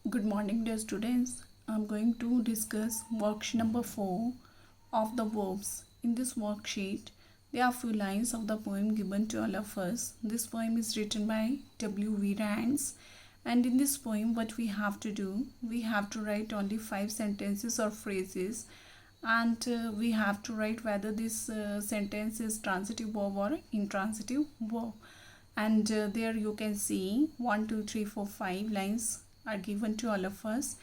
Good morning, dear students. I'm going to discuss worksheet number 4 of the verbs. In this worksheet, there are few lines of the poem given to all of us. This poem is written by W.V. Rance. And in this poem, what we have to do, we have to write only 5 sentences or phrases. And we have to write whether this sentence is transitive verb or intransitive verb. And there you can see 1, 2, 3, 4, 5 lines are given to all of us,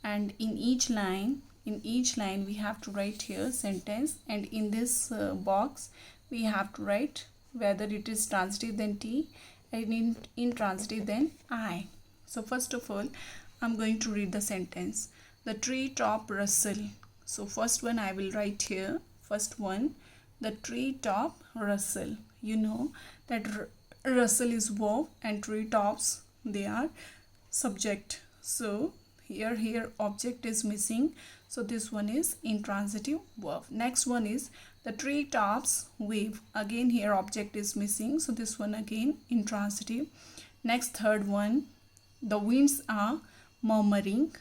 and in each line we have to write here sentence, and in this box we have to write whether it is transitive then T and intransitive then I. So first of all, I'm going to read the sentence. The tree top rustle. So first one I will write here. First one, the tree top rustle. You know that rustle is verb and tree tops they are subject. So here object is missing, so this one is intransitive verb. Next one is the tree tops wave. Again here object is missing, so this one again intransitive. Next, third one, the winds are murmuring.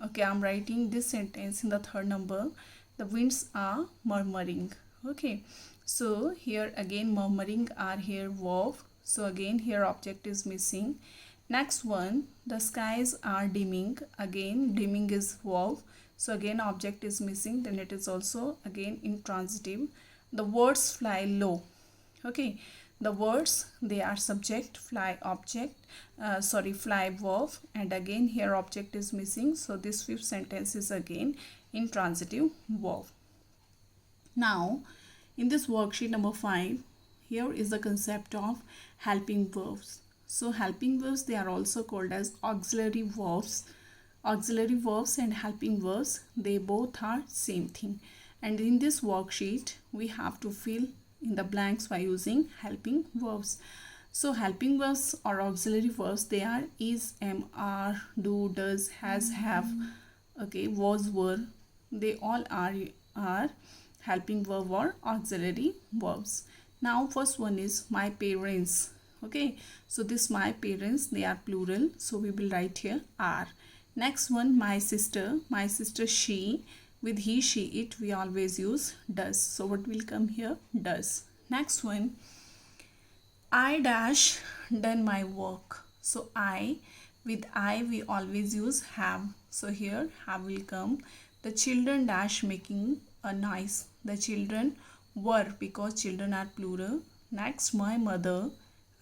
Okay, I'm writing this sentence in the third number. The winds are murmuring. Okay, so here again murmuring are here verb, so again here object is missing. Next one, the skies are dimming. Again dimming is verb, so again object is missing, then it is also again intransitive. The words fly low. Okay, the words they are subject, fly object, fly verb, and again here object is missing, so this fifth sentence is again intransitive verb. Now in this worksheet number 5, here is the concept of helping verbs. So helping verbs, they are also called as auxiliary verbs. Auxiliary verbs and helping verbs, they both are same thing. And in this worksheet, we have to fill in the blanks by using helping verbs. So helping verbs or auxiliary verbs, they are is, am, are, do, does, has, have, okay, was, were. They all are helping verb or auxiliary verbs. Now first one is my parents. Okay, so this my parents, they are plural, so we will write here are. Next one, my sister she. With he, she, it we always use does, so what will come here? Does. Next one, I dash done my work. So I, with I we always use have, so here have will come. The children dash making a noise. The children were, because children are plural. Next, my mother.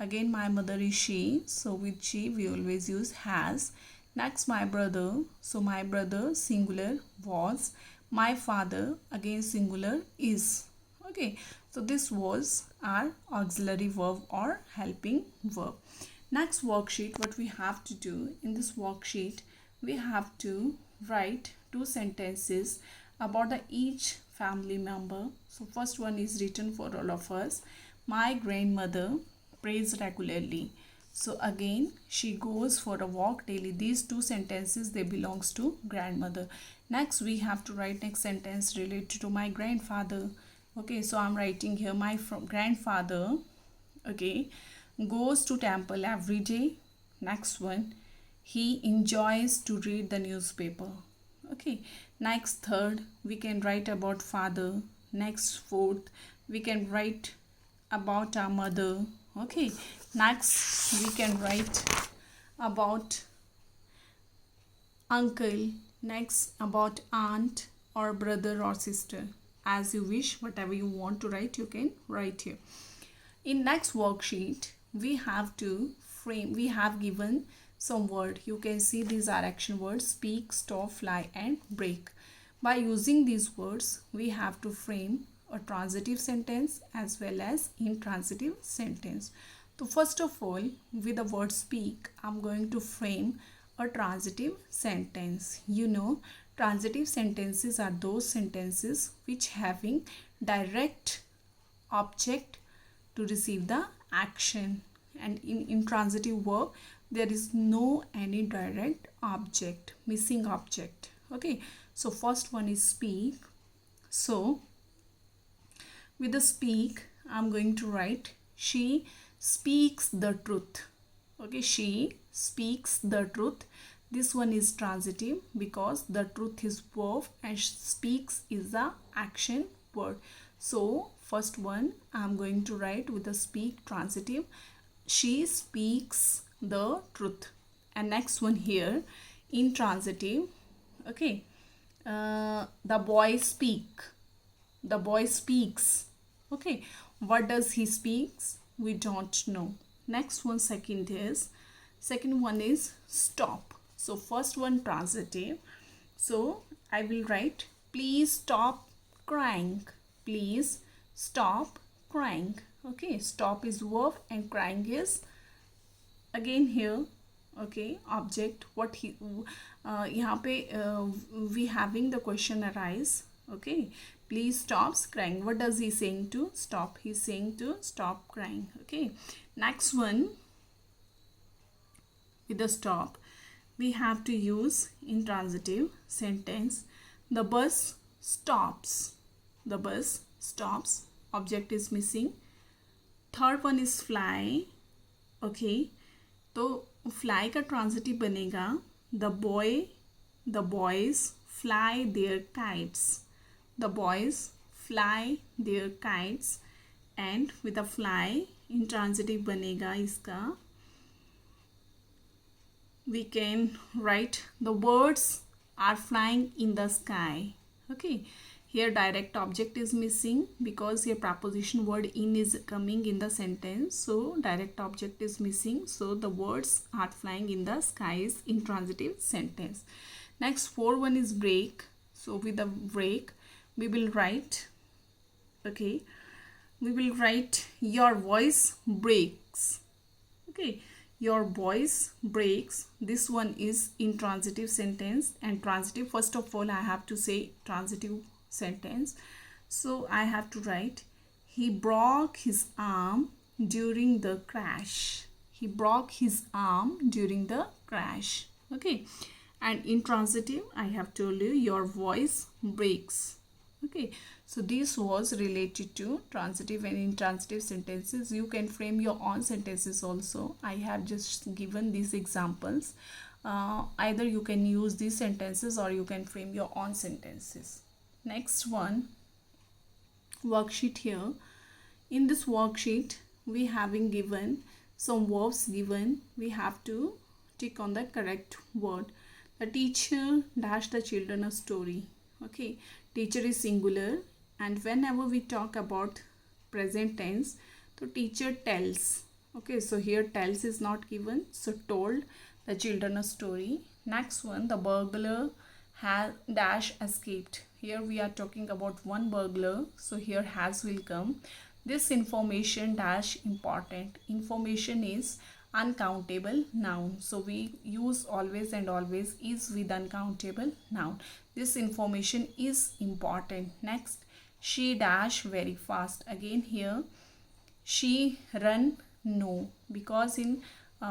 Again my mother is she, so with she we always use has. Next, my brother. So my brother singular was. My father, again singular, is. Okay, so this was our auxiliary verb or helping verb. Next worksheet, what we have to do in this worksheet, we have to write 2 sentences about the each family member. So first one is written for all of us. My grandmother prays regularly. So again she goes for a walk daily. These 2 sentences, they belongs to grandmother. Next we have to write next sentence related to my grandfather. Okay, so I'm writing here my grandfather, okay, goes to temple every day. Next one, he enjoys to read the newspaper. Okay, next third we can write about father. Next fourth we can write about our mother. Okay, next we can write about uncle. Next about aunt or brother or sister, as you wish. Whatever you want to write, you can write here. In next worksheet we have to frame, we have given some word. You can see these are action words: speak, stop, fly and break. By using these words we have to frame a transitive sentence as well as intransitive sentence. So first of all, with the word speak, I'm going to frame a transitive sentence. You know, transitive sentences are those sentences which having direct object to receive the action, and in intransitive verb there is no any direct object, missing object. Okay, so first one is speak. So with the speak, I'm going to write she speaks the truth. Okay, she speaks the truth. This one is transitive because the truth is verb and speaks is the action word. So first one I'm going to write with the speak transitive. She speaks the truth. And next one here intransitive. Okay, the boy speaks. Okay, what does he speaks? We don't know. Next one second one is stop. So first one transitive. So I will write please stop crying. Please stop crying. Okay, stop is verb and crying is again here. Okay, object. What he यहाँ पे we having the question arise. Okay, please stop crying. What does he saying to stop? He's saying to stop crying. Okay, next one with the stop we have to use intransitive sentence. The bus stops. The bus stops. Object is missing. Third one is fly. Okay, तो fly का transitive बनेगा the boys fly their kites. The boys fly their kites. And with a fly intransitive बनेगा इसका we can write the birds are flying in the sky. Okay, here direct object is missing because here preposition word in is coming in the sentence, so direct object is missing, so the birds are flying in the sky is intransitive sentence. Next 4 is break. So with the break we will write, okay, we will write your voice breaks. Okay, your voice breaks. This one is intransitive sentence, and transitive, first of all I have to say transitive sentence. So I have to write he broke his arm during the crash. He broke his arm during the crash. Okay, and intransitive I have told you your voice breaks. Okay, so this was related to transitive and intransitive sentences. You can frame your own sentences also. I have just given these examples. Either you can use these sentences or you can frame your own sentences. Next one, worksheet here. In this worksheet we having given some verbs given. We have to tick on the correct word. The teacher dash the children a story. Okay, teacher is singular, and whenever we talk about present tense, so teacher tells. Okay, so here tells is not given, so told the children a story. Next one, the burglar has dash escaped. Here we are talking about one burglar, so here has will come. This information dash important. Information is uncountable noun, so we use always and always is with uncountable noun. This information is important. Next, she dash very fast. Again here she run no, because in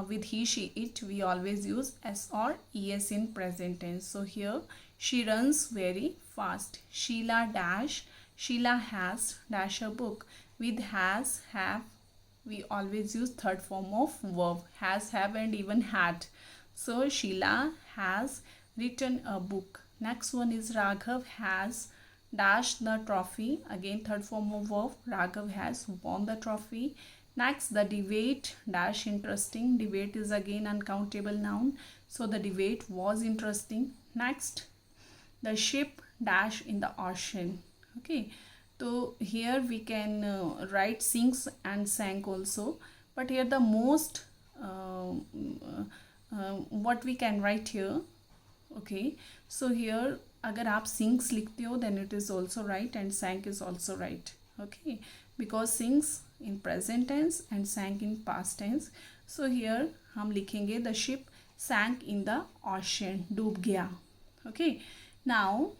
with he she it we always use s or es in present tense. So here she runs very fast. Sheila dash, Sheila has dash a book. With has, have we always use third form of verb, has, have and even had. So Sheila has written a book. Next one is Raghav has dash the trophy. Again third form of verb, Raghav has won the trophy. Next, the debate dash interesting. Debate is again uncountable noun, so the debate was interesting. Next, the ship dash in the ocean. Okay, so here we can write sings and sank also, but here the most what we can write here. Okay, so here अगर आप sings लिखते हो then it is also right and sank is also right. Okay, because sings in present tense and sank in past tense. So here हम लिखेंगे the ship sank in the ocean, डूब गया. Okay, now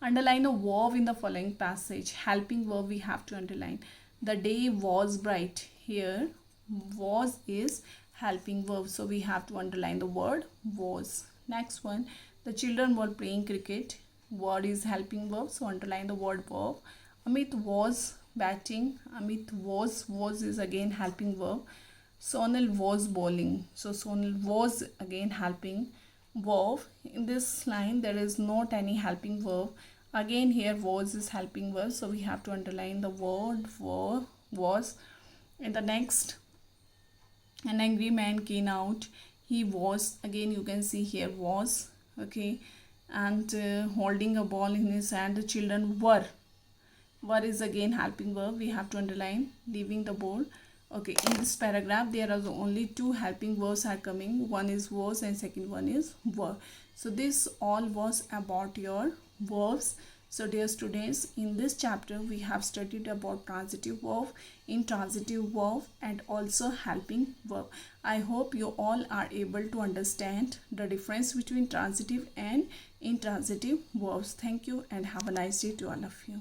underline a verb in the following passage. Helping verb we have to underline. The day was bright. Here was is helping verb, so we have to underline the word was. Next one, the children were playing cricket. Word is helping verb, so underline the word verb. Amit was batting. Amit was is again helping verb. Sonal was bowling. So Sonal was again helping verb. In this line there is not any helping verb. Again here was is helping verb. So we have to underline the word was. In the next, an angry man came out. He was, again you can see here was, okay, and holding a ball in his hand. The children were is again helping verb. We have to underline leaving the board. Okay, in this paragraph there are only two helping verbs are coming. One is was and second one is were. So this all was about your verbs. So dear students, in this chapter we have studied about transitive verb, intransitive verb and also helping verb. I hope you all are able to understand the difference between transitive and intransitive verbs. Thank you and have a nice day to all of you.